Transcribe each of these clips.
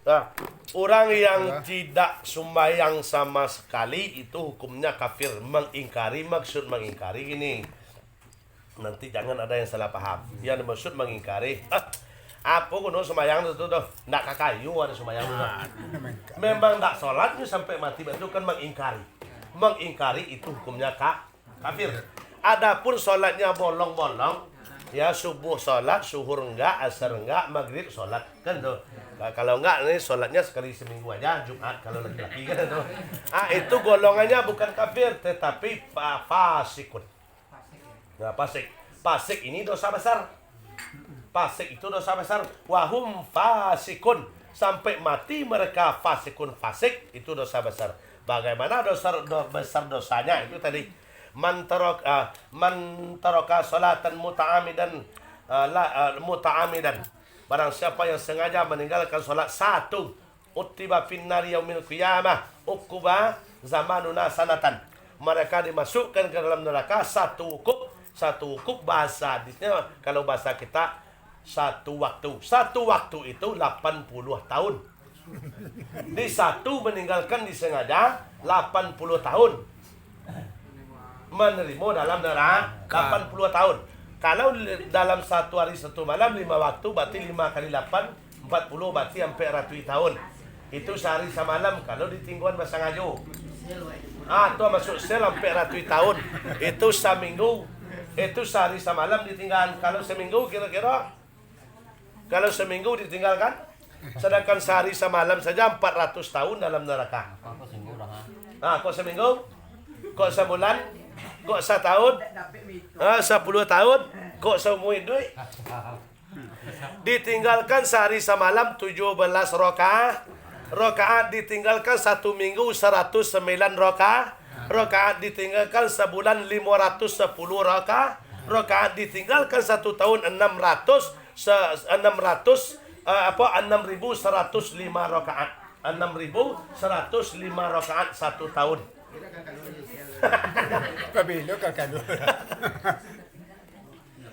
Nah, orang yang tidak sembahyang sama sekali itu hukumnya kafir, mengingkari. Maksud mengingkari gini, nanti jangan ada yang salah paham. Yang dimaksud mengingkari, apa kuno sembahyang itu tuh, ndak kakayu ada sembahyang itu. Memang ndak sholatnya sampai mati itu kan mengingkari. Mengingkari itu hukumnya kafir. Adapun sholatnya bolong-bolong, ya subuh sholat, zuhur enggak, asar enggak, maghrib sholat kan tuh. Kalau enggak nih sholatnya sekali seminggu aja, Jumat kalau laki-laki kan tuh. Itu golongannya bukan kafir tetapi fasikun. Nah, fasik ini dosa besar. Fasik itu dosa besar. Wahum fasikun, sampai mati mereka fasikun, fasik itu dosa besar. Bagaimana besar dosanya itu tadi? Man taraka salatan muta'amidan. Barang siapa yang sengaja meninggalkan salat satu, utiba finnari yaumil qiyamah uquba zamanuna sanatan. Mereka dimasukkan ke dalam neraka satu ukub bahasa hadisnya, kalau bahasa kita satu waktu. Satu waktu itu 80 tahun. Di satu meninggalkan disengaja 80 tahun. Menerima dalam neraka 80 tahun. Kalau dalam satu hari satu malam 5 waktu berarti 5 kali 8 40 berarti hampir ratus tahun. Itu sehari semalam. Kalau ditingguan bahasa ngajo. Itu masuk sel hampir ratus tahun. Itu seminggu. Itu sehari semalam ditinggalkan. Kalau seminggu kira-kira, kalau seminggu ditinggalkan, sedangkan sehari semalam saja 400 tahun dalam neraka. Kok seminggu? Kok sebulan? Kok setahun? 10 tahun? Kok seumur hidup? Ditinggalkan sehari semalam 17 rakaat. Rakaat ditinggalkan 1 minggu 109 rakaat. Rakaat ditinggalkan sebulan 510 rakaat. Rakaat ditinggalkan 1 tahun 6.105 rakaat. 6.105 rakaat 1 tahun.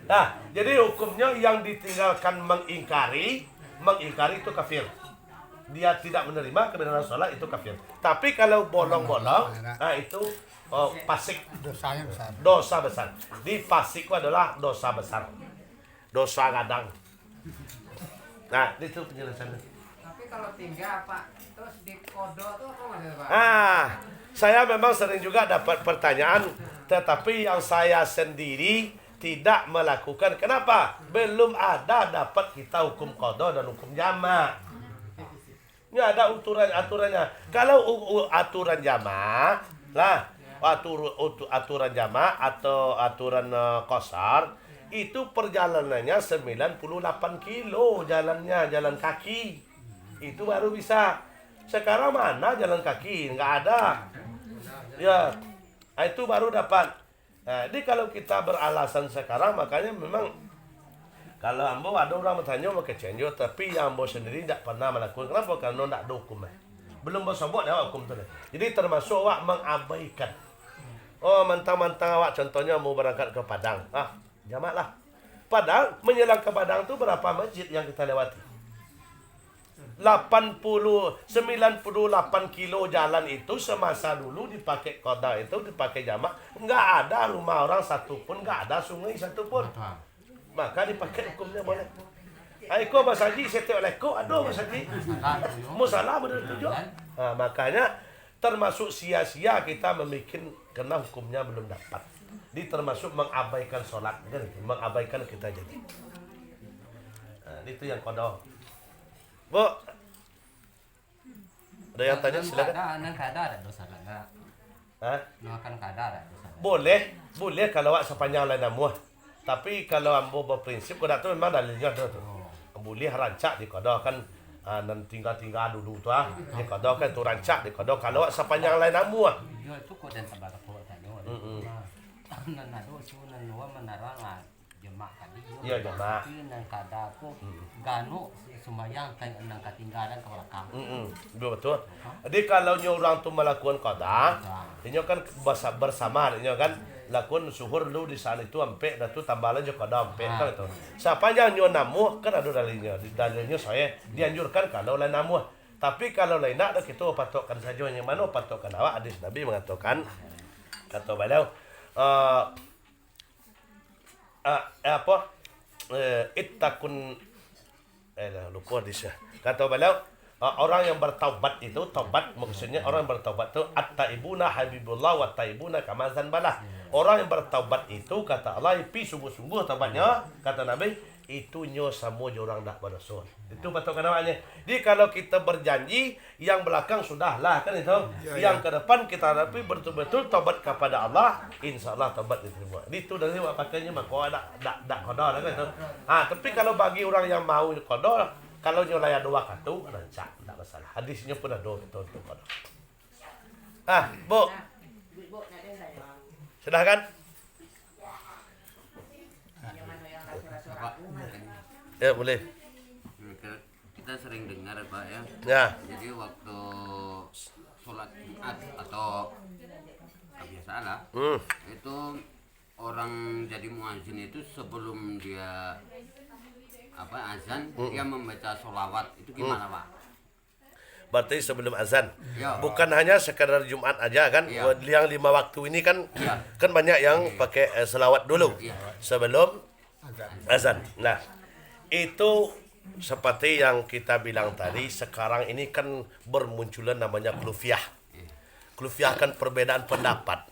Nah, jadi hukumnya yang ditinggalkan mengingkari itu kafir. Dia tidak menerima kebenaran sholat itu kafir. Tapi kalau bolong-bolong, itu fasik. Dosa besar. Di fasik adalah dosa besar. Dosa gadang. Nah, itu penjelasannya. Tapi kalau tinggal Pak, terus di kodo tuh apa maksudnya Pak? Saya memang sering juga dapat pertanyaan, tetapi yang saya sendiri tidak melakukan. Kenapa? Belum ada dapat kita hukum qada dan hukum jamak. Ini ada aturannya. Kalau aturan jamak, aturan jamak atau aturan qasar, itu perjalanannya 98 kilo jalannya, jalan kaki. Itu baru bisa. Sekarang mana jalan kaki? Nggak ada. Ya, itu baru dapat. Nah, jadi kalau kita beralasan sekarang, makanya memang kalau ambo ada orang bertanya mau kecenjo, tapi yang ambo sendiri tidak pernah melakukan. Kenapa? Karena tidak ada hukum. Belum bersobot ya hukum itu. Jadi termasuk awak mengabaikan. Mentang-mentang awak contohnya mau berangkat ke Padang. Jamak lah. Padahal menjelang ke Padang itu berapa masjid yang kita lewati? 98 kilo jalan itu semasa dulu dipakai qada itu dipakai jamak, enggak ada rumah orang satu pun, enggak ada sungai satu pun, maka dipakai hukumnya boleh. Aiko Mas Haji setiap leko aduh Mas Haji musalah benar tujuh. Makanya termasuk sia-sia kita memikir karena hukumnya belum dapat. Di termasuk mengabaikan sholat, mengabaikan kita jadi. Itu yang qada. Bu, ada yang tanya silakan. Kada ada dosa kada. Makan kada ada dosa. Boleh kalau awak sepanjang lain namuah. Tapi kalau ambo berprinsip kada tu memang dalilnya tu. Boleh rancak di kada kan nan tinggal dulu tu di kada kan tu rancak di kada kalau awak sepanjang lain namuah. Yo cukup dan sabar ko tadi. Nan ado sunan luar menarangan jemaah tadi. Iya jemaah. Nan kada ko gano sembahyang kan nang ketinggalan ke belakang. Betul. Jadi kalau orang tu melakukan qada, ini kan bersama, ini kan lakukan suhur lu di sana itu ampe dan tu tambalan juga qada ampe kan itu. Siapa yang namu kan ada dalilnya. Dalilnya saya dianjurkan kalau lain namu. Tapi kalau lain nak kita patokkan saja yang mana patokkan awak hadis Nabi mengatakan kata beliau apa ittakun lupa hadisnya. Kata beliau orang yang bertaubat itu taubat maksudnya orang yang bertaubat itu at-taibuna habibullah wa taibuna kama zanbalah. Orang yang bertaubat itu kata Allah pi sungguh-sungguh taubatnya kata Nabi itu nyo sama je orang dak berdosa. Itu patokan awaknya. Jadi kalau kita berjanji yang belakang sudahlah kan itu. Yang ke depan kita hadapi betul-betul taubat kepada Allah, insyaallah taubat diterima. Itu dari awak pakainya maka dak qada kan itu. Tapi kalau bagi orang yang mau qada, kalau nyo layak doa katu rancak tak masalah. Hadisnya pun ada untuk qada. Bu. Sudah kan? Ya boleh. Kita sering dengar Pak ya. Ya. Jadi waktu sholat Jumat atau kebiasaan lah, itu orang jadi muazin itu sebelum dia azan dia membaca sholawat itu gimana Pak? Berarti sebelum azan. Ya. Bukan hanya sekadar Jumat aja kan. Ya. Yang 5 waktu ini kan Ya. kan banyak yang pakai selawat dulu Ya. sebelum azan. Nah, itu seperti yang kita bilang tadi, sekarang ini kan bermunculan namanya khulafiyah. Khulafiyah kan perbedaan pendapat.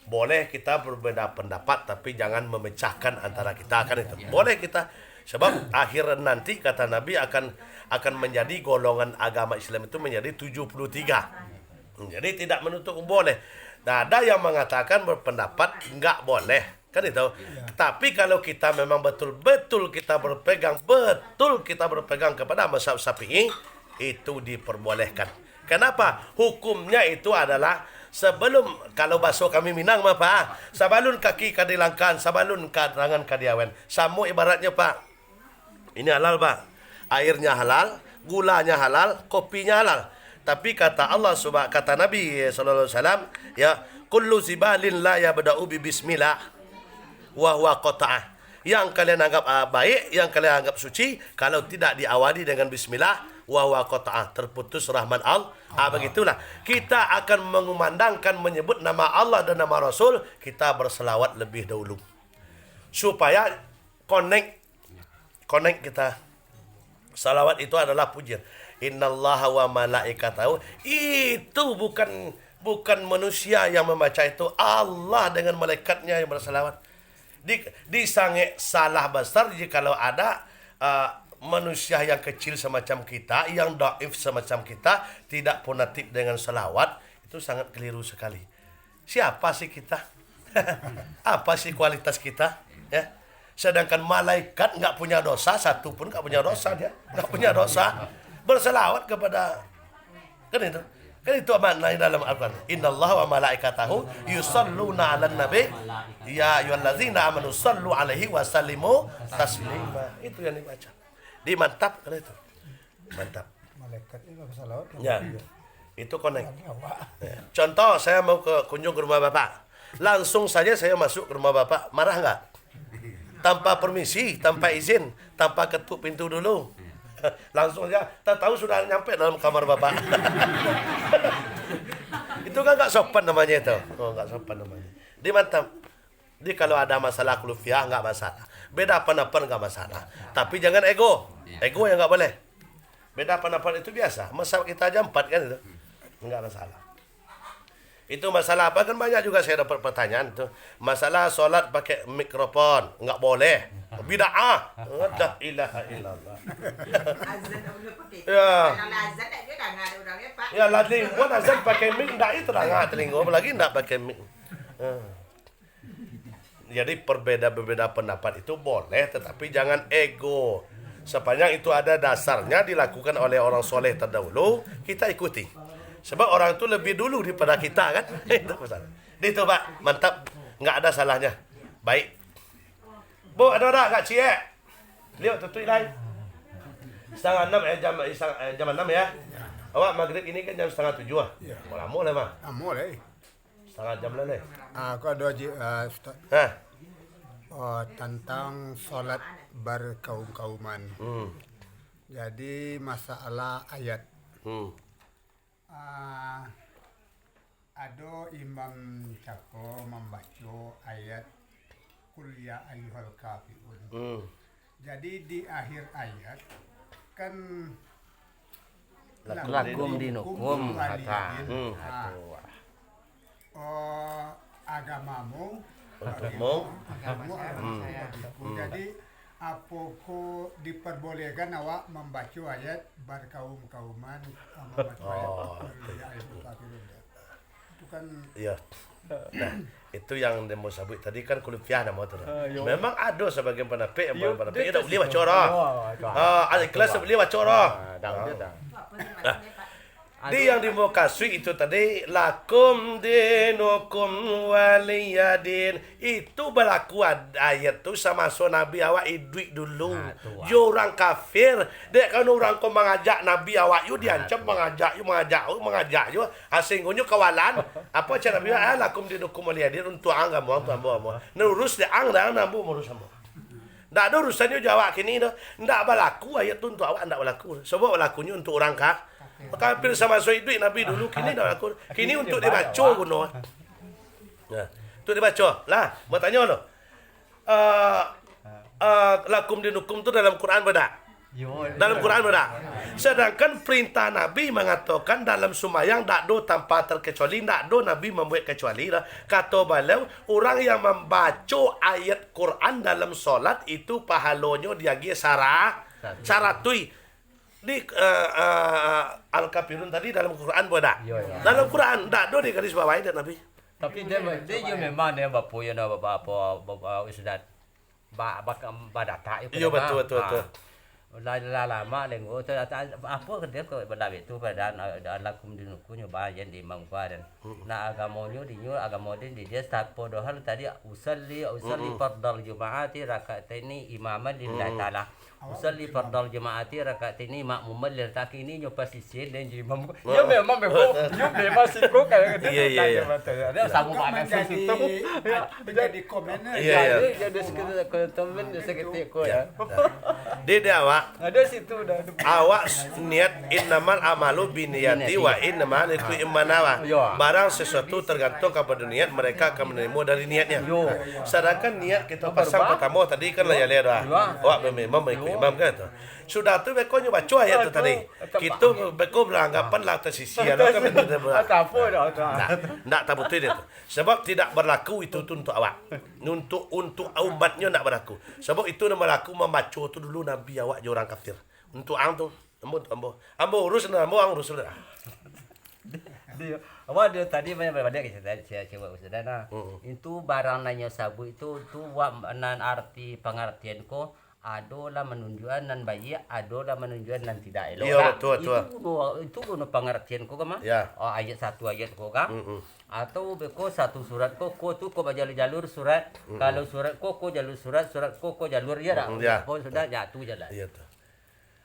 Boleh kita berbeda pendapat tapi jangan memecahkan antara kita kan itu. Boleh kita sebab akhir nanti kata Nabi akan menjadi golongan agama Islam itu menjadi 73. Jadi tidak menutup boleh. Nah, ada yang mengatakan berpendapat enggak boleh. Kan itu. Tapi kalau kita memang betul-betul kita berpegang kepada mazhab Syafi'i, itu diperbolehkan. Kenapa? Hukumnya itu adalah sebelum, kalau bahasa kami Minang mah Pak, sabalun kaki kadilangkan, sabalun tangan kadiawen. Sama ibaratnya Pak. Ini halal Pak. Airnya halal, gulanya halal, kopinya halal. Tapi kata Allah kata Nabi sallallahu alaihi wasallam, ya, kullu zibalin la yabda'u bi bismillah wa huwa qata'ah. Yang kalian anggap baik, yang kalian anggap suci, kalau tidak diawali dengan bismillah wa huwa qata'ah, terputus rahmat Allah. Begitulah. Kita akan mengumandangkan menyebut nama Allah dan nama Rasul, kita berselawat lebih dahulu. Supaya connect kita. Salawat itu adalah pujian. Innallaha wa malaikatahu. Itu bukan manusia yang membaca itu, Allah dengan malaikatnya yang bersalawat. Disange salah besar jikalau ada manusia yang kecil semacam kita, yang dhaif semacam kita, tidak fanatik dengan salawat, itu sangat keliru sekali. Siapa sih kita? Apa sih kualitas kita? Ya. Sedangkan malaikat nggak punya dosa, satu pun nggak punya dosa dia, nggak punya dosa. Berselawat kepada, kan itu makna dalam Al-Quran. Innallaha wa malaikatahu yusalluna 'alan nabi ya ayyuhallazina amanu sallu 'alaihi wa sallimu taslima. Itu yang dibaca. Dimantap kan itu. Mantap. Malaikat itu bersalawat. Ya. Itu connect. Ya. Contoh saya mau kunjung ke rumah Bapak. Langsung saja saya masuk ke rumah Bapak, marah nggak? Tanpa permisi, tanpa izin, tanpa ketuk pintu dulu. Langsung aja, tak tahu sudah nyampe dalam kamar Bapak. Itu kan nggak sopan namanya itu. Oh, nggak sopan namanya. Dimantap. Jadi kalau ada masalah khulafiyah nggak masalah. Beda pendapat nggak masalah. Tapi jangan ego. Ego yang nggak boleh. Beda pendapat itu biasa. Masalah kita aja 4 kan itu. Nggak masalah. Itu masalah apa kan banyak juga saya dapat pertanyaan itu. Masalah solat pakai mikrofon nggak boleh. Bid'ah. La ilaha illallah. Azan udah pakai. Ya. Kalau azan tak dia dah ada orangnya Pak. Ya latih buat azan pakai mic ndak itu dah telinga apalagi ndak pakai mic. Jadi berbeda pendapat itu boleh tetapi jangan ego. Sepanjang itu ada dasarnya dilakukan oleh orang soleh terdahulu, kita ikuti. Sebab orang itu lebih dulu daripada kita kan. Itu masalah. Itu Pak, mantap. Enggak ada salahnya. Baik. Bu, ada Kak Cie? Lihat tutui lain. Setengah 6 jam 6 ya. Awak maghrib ini kan jam setengah 7 ah. Ya. Oh, lama lah mah. Mulai. Setengah jam lah leh. Aku ada Ustaz, Hah. tentang sholat berkaum-kauman. Jadi masalah ayat. Ada imam cako membaca ayat Qul ya ayyuhal kafirun. Jadi di akhir ayat kan Lakum dinukum kata. Agamamu jadi apakah diperbolehkan awak membaca ayat berkaum-kauman membaca ayat ya ayyuhal kafirun. Itu kan Iya. Nah, itu yang demo sabut tadi kan kulipiah nama tu. Memang ada sebagian penapik yang penapik dia tak boleh baca orang. Al-Ikhlas tak boleh baca orang. Apa ni maksudnya Pak? Dia yang dimokasui itu tadi lakum dinukum waliyadin. Itu berlaku ayat tu sama so Nabi awak duit dulu. Yo orang kafir, dek kan orang kau mengajak Nabi awak you diancam mengajak you asinggunyo kawalan. Apa cara Nabi lakum dinukum waliyadin untuk agama ambo. Nurus de ang dah nambu urus ambo. Ndak ada urusannya jawab kini dah. Ndak berlaku ayat tu untuk awak ndak berlaku. Sebab berlakunya untuk orang kafir sama so duit Nabi dulu kini dah aku kini untuk dibaca kuno. Nah, untuk dibaca. Lah, mau tanya lo. Lakum dinukum tu dalam Quran bedak? Dalam Quran bedak. Sedangkan perintah Nabi mengatakan dalam sembahyang tak do tanpa terkecuali, tak do Nabi membuat kecuali lah. Kata beliau, orang yang membaca ayat Quran dalam solat itu pahalanya diagi saratui. Di Al-Kafirun tadi dalam Quran bodak. Dalam Quran tak ada di garis bawah itu Nabi. Tapi dia memang dia bapa yang apa sudah badata itu. Iya betul. Lama lengo apa dia ke benda itu pada lakum dinukum nyoba yang di mangkuaran. Nah agamonyo dinyo agamo di dia start podohal tadi usalli fardal jumaati rakaataini imaman lillahi taala. Usalli fardal jumaati rakaataini makmuman lillahi taala ini nyoba sisi dan imam. Ya memang siko kayak gitu. Iya. Dia sama mana situ. menjadi komen. Iya. Jadi sekitar komen seketik ko ya. Dia awak Ada situ dah. awak niat innamal amalu biniyati wa innamal likulli imman nawa. Barang sesuatu tergantung kepada niat, mereka akan menerima dari niatnya. Sedangkan niat kita pasang pertama tadi kan lah ya lihat awak memang mengikut imam kan tu. Sudah tu beko nyoba baca ayat tu tadi. Kita beko beranggapan lah tersisi ada kan betul Apa dah. tak betul dia tu. Sebab tidak berlaku itu tu untuk awak. Untuk umatnya tak berlaku. Sebab itu nama berlaku membaca tu dulu Nabi awak je orang kafir. Untuk ang tu ambo urus ambo ang urus dah. Dia awak dia tadi banyak saya coba usahana. Itu barang nanya sabu itu tu nan arti pengertian ko adalah menunjukkan nan baik, adalah menunjukkan nan tidak elok. Iya betul. Itu guna pengertian ko kama? Ya. Ayat satu ayat ko ka? Atau beko satu surat ko tu ko jalur surat. Kalau surat ko jalur surat ko jalur ya dah. Ko sudah jatuh jalan. Iya tu.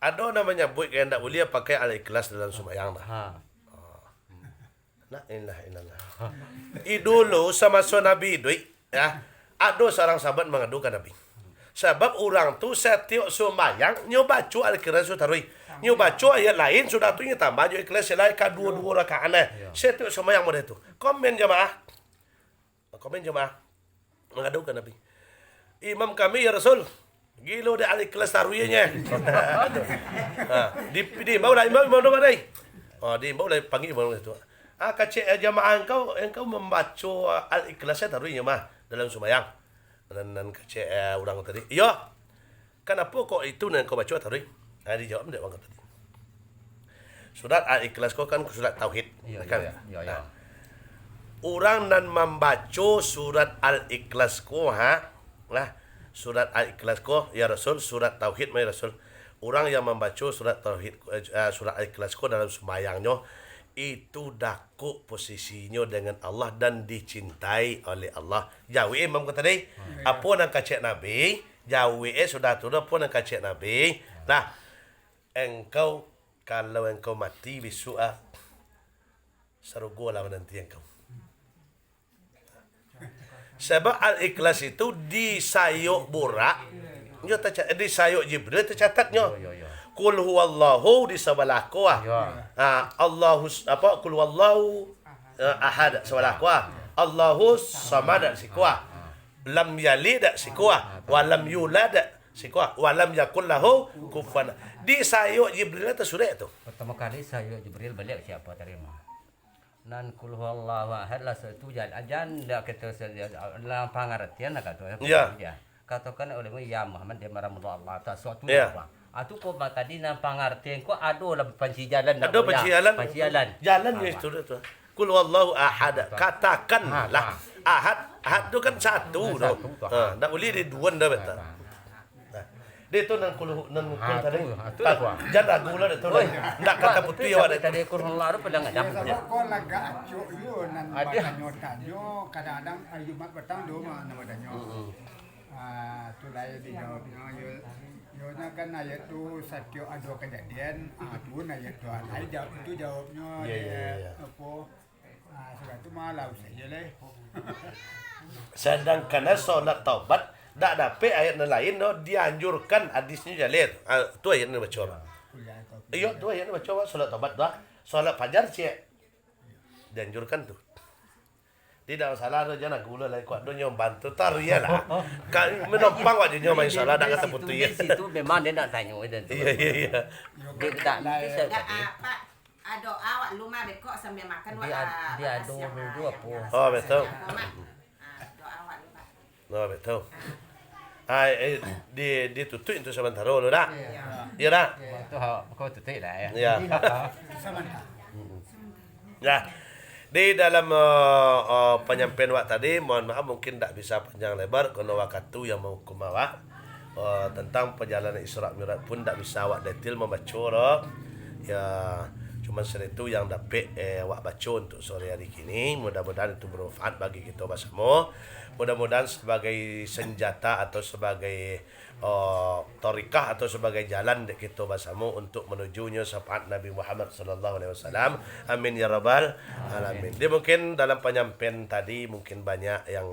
Ada namanya buat yang tak boleh pakai al-ikhlas dalam sembahyang dah. La ilaha illallah. Dulu sama Nabi duit ya. Ada seorang sahabat mengadukan Nabi. Sebab orang tu setiap sembahyang nyoba baca al-Quran sudah tarui. Nyoba baca ayat lain sudah tu nya tambah jo ikhlas lain ka dua rakaat nah. Setiap sembahyang model tu. Komen jemaah mengadukan Nabi. Imam kami ya Rasul. Gilo de al-Ikhlas taruinya. Di bau dah imam mana dai. Di bau dah panggil imam itu. Kacik jemaah engkau membaca al-Ikhlas taruinya mah dalam sembahyang. Dan kacik orang tadi. Ya. Kenapa kok itu yang kau baca taruih? Dia jawab dia orang tadi. Surat al-Ikhlas kau kan surat tauhid. Kan? Ya. Orang nan membaca surat al-Ikhlas ko surat al-Ikhlas ko ya Rasul, surat tauhid mai Rasul. Orang yang membaca surat tauhid surat al-Ikhlas ko dalam sembahyangnya itu dakuk posisinya dengan Allah dan dicintai oleh Allah. Jauh imam kata tadi, apa nak kacik Nabi? Jauh sudah tu apa nak kacik Nabi? Nah, engkau kalau engkau mati besok sarugo lah nanti engkau. Sebab al-Ikhlas itu di sayuk borak, di sayuk Jibril tercatatnya. Kul huwallahu di sebelah kuah. Ya. Kul huwallahu ahad sebelah kuah. Allahu samad si kuah. Lam yalid si kuah. Wa lam yulad si kuah. Wa lam yakul lahu kufuwan. Di sayuk Jibril itu sudah itu. Pertama kali saya Jibril balik siapa terima. Nan kul huwallahu ahad lah satu ajan dak kita dalam pengertian kata Ya. Katakan oleh ya Muhammad dia marah Allah tak suatu Ya. apa. Atu ko tadi nang pengertian ko ado lah panci jalan Ada panci jalan. Panci jalan. Jalan ya itu tu. Kul huwallahu ahad. Katakanlah ahad. Ahad tu kan satu tu. Tak boleh di dua dah betul. Dia tu nan kul tadi. Jangan ragu lah tu. Ndak kata putih awak tadi kul huwallahu pada ngadap. Biasa kau laga acuk yo nan tanyo kadang-kadang Jumat petang do mah nama tanyo. Tu lain dijawabnya yo kan ayat tu satyo ada kejadian tu ayat tu lain itu jawabnya apa sudah tu malah saja leh. Sedangkan solat taubat tak dapat ayat lain no dianjurkan hadisnya jalir. Tu ayat ni baca. Iyo tu ayat ni baca solat taubat dah. Solat fajar cik. Dianjurkan tu. Tidak salah tu jangan gula lagi kuat dunia bantu tar ya lah. Kan menopang wak dunia main salah dak kata putih ya. Situ memang dia nak tanya itu. Iya. Dia tak bisa Dah tadi. apa? Doa awak lumah bekok sambil makan Dia ada dua pun. Oh betul. Doa awak lumah. Oh betul. Dia tutup itu sementara lu dah. Iya dah. Tu kau tutup lah ya. Ya. Sementara. Ya. Di dalam penyampaian wak tadi, mohon maaf mungkin tak bisa panjang lebar kerana waktu yang menghukum awak. Tentang perjalanan Isra Mi'raj pun tak bisa awak detail membaca dah. Ya, cuma itu yang dapat awak baca untuk sore hari ini. Mudah-mudahan itu bermanfaat bagi kita bersama. Mudah-mudahan sebagai senjata atau sebagai tarikah atau sebagai jalan kita bersama untuk menujunya syafaat Nabi Muhammad sallallahu alaihi wasallam. Amin ya rabbal alamin. Dia mungkin dalam penyampaian tadi mungkin banyak yang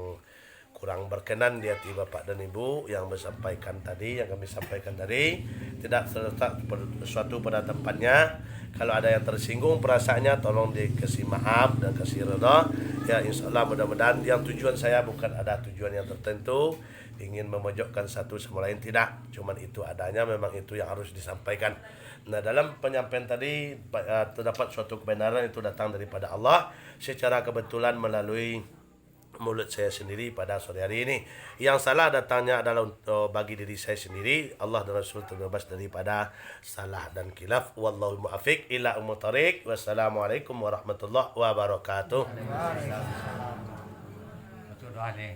kurang berkenan di hati Bapak dan Ibu yang bersampaikan tadi, yang kami sampaikan tadi tidak terletak sesuatu pada tempatnya. Kalau ada yang tersinggung perasaannya tolong dikasih maaf dan kasih redha. Ya insyaallah mudah-mudahan yang tujuan saya bukan ada tujuan yang tertentu ingin memojokkan satu sama lain, tidak, cuman itu adanya, memang itu yang harus disampaikan. Nah dalam penyampaian tadi terdapat suatu kebenaran itu datang daripada Allah secara kebetulan melalui mulut saya sendiri pada sore hari ini. Yang salah datangnya adalah untuk bagi diri saya sendiri. Allah dan Rasul terbebas daripada salah dan khilaf. Wallahu muwaffiq ila umutariq. Wassalamualaikum warahmatullahi wabarakatuh. Betul doa ni.